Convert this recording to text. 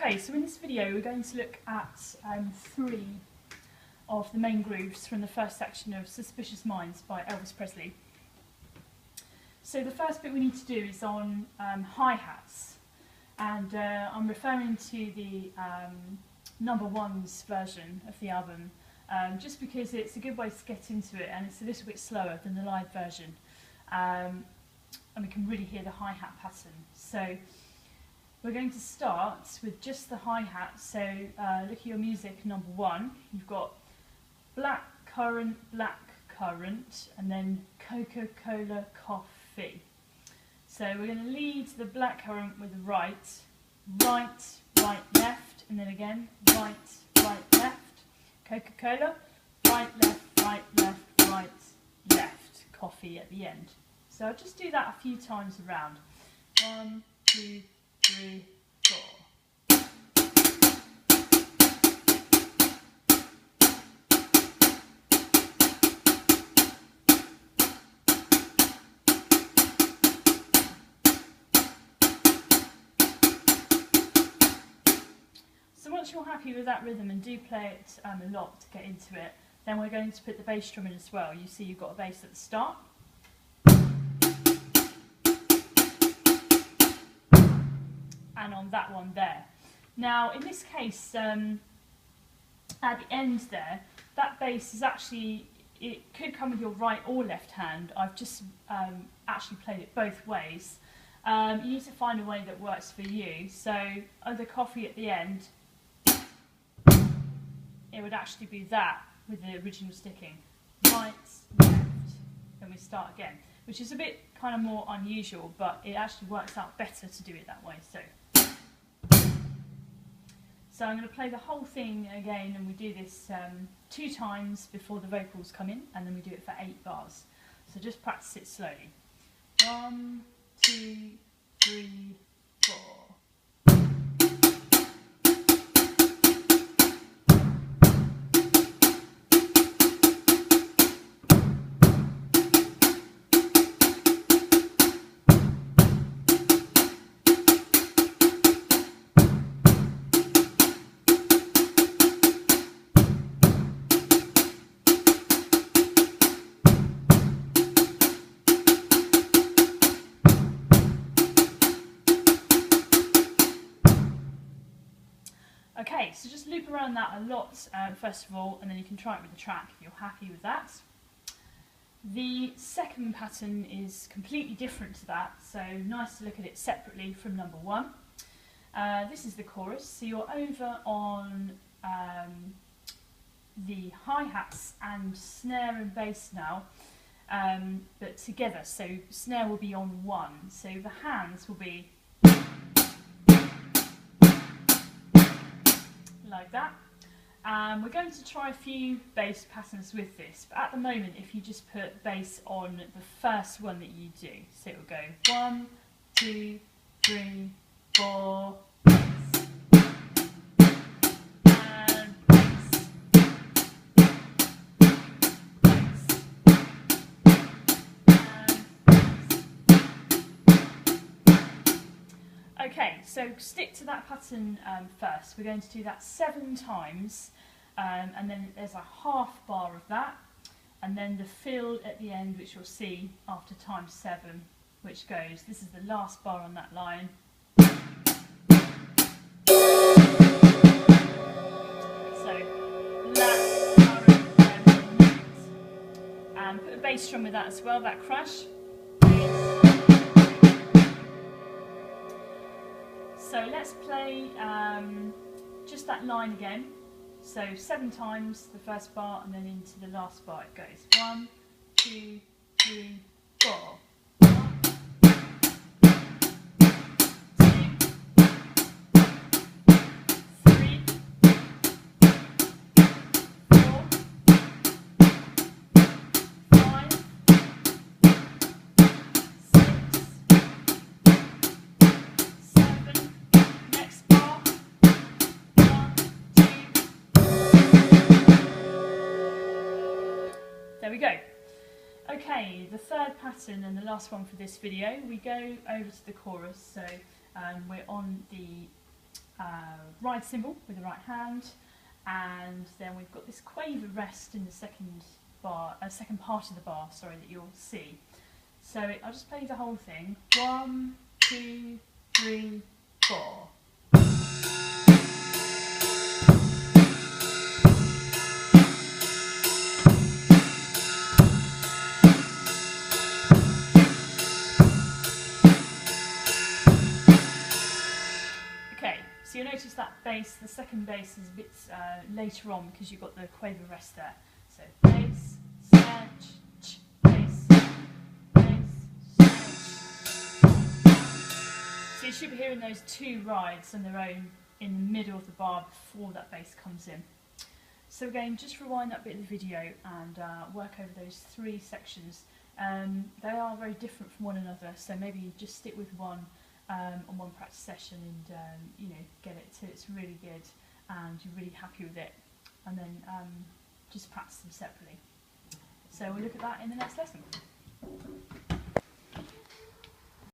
Okay, so in this video we're going to look at three of the main grooves from the first section of Suspicious Minds by Elvis Presley. So the first bit we need to do is on hi-hats, and I'm referring to the number one's version of the album, just because it's a good way to get into it and it's a little bit slower than the live version, and we can really hear the hi-hat pattern. So we're going to start with just the hi-hat. So look at your music number one. You've got black currant, and then Coca-Cola coffee. So we're going to lead the black currant with the right, left, and then again right, left. Coca-Cola, right, left. Coffee at the end. So I'll just do that a few times around. 1, 2, 3, 4. So once you're happy with that rhythm, and do play it a lot to get into it, then we're going to put the bass drum in as well. You see you've got a bass at the start. And on that one there. Now in this case, at the end there, that bass is actually, it could come with your right or left hand. I've just actually played it both ways. You need to find a way that works for you. So under coffee at the end, it would actually be that with the original sticking. Right, left, then we start again, which is a bit kind of more unusual, but it actually works out better to do it that way. So I'm going to play the whole thing again, and we do this 2 times before the vocals come in, and then we do it for 8 bars. So just practice it slowly. 1, 2, 3, 4. Okay, so just loop around that a lot first of all, and then you can try it with the track if you're happy with that. The second pattern is completely different to that, so nice to look at it separately from number one. This is the chorus, so you're over on the hi-hats and snare and bass now, but together, so snare will be on 1, so the hands will be like that. We're going to try a few bass patterns with this, but at the moment if you just put bass on the first one that you do, so it will go 1, 2, 3, 4, bass, and bass, Okay, so stick to that pattern first. We're going to do that 7 times, and then there's a half bar of that, and then the fill at the end, which you'll see after time 7, which goes, this is the last bar on that line. So, black, currant, and put a bass drum with that as well, that crash. So let's play just that line again. So 7 times the first bar, and then into the last bar it goes. 1, 2, 3, 4. 1, 2, 3, 4, 5, 6, 7. Next bar. 1, 2. There we go. Okay, the third pattern and the last one for this video, we go over to the chorus. So we're on the ride cymbal with the right hand, and then we've got this quaver rest in the second part of the bar, sorry, that you'll see. So I'll just play the whole thing. 1, 2, 3, 4. Okay, so you'll notice that bass, the second bass is a bit later on because you've got the quaver rest there. So bass, snatch, bass, so you should be hearing those two rides on their own in the middle of the bar before that bass comes in. So again, just rewind that bit of the video and work over those 3 sections. They are very different from one another, so maybe just stick with one on one practice session and you know, get it till it's really good and you're really happy with it, and then just practice them separately. So we'll look at that in the next lesson.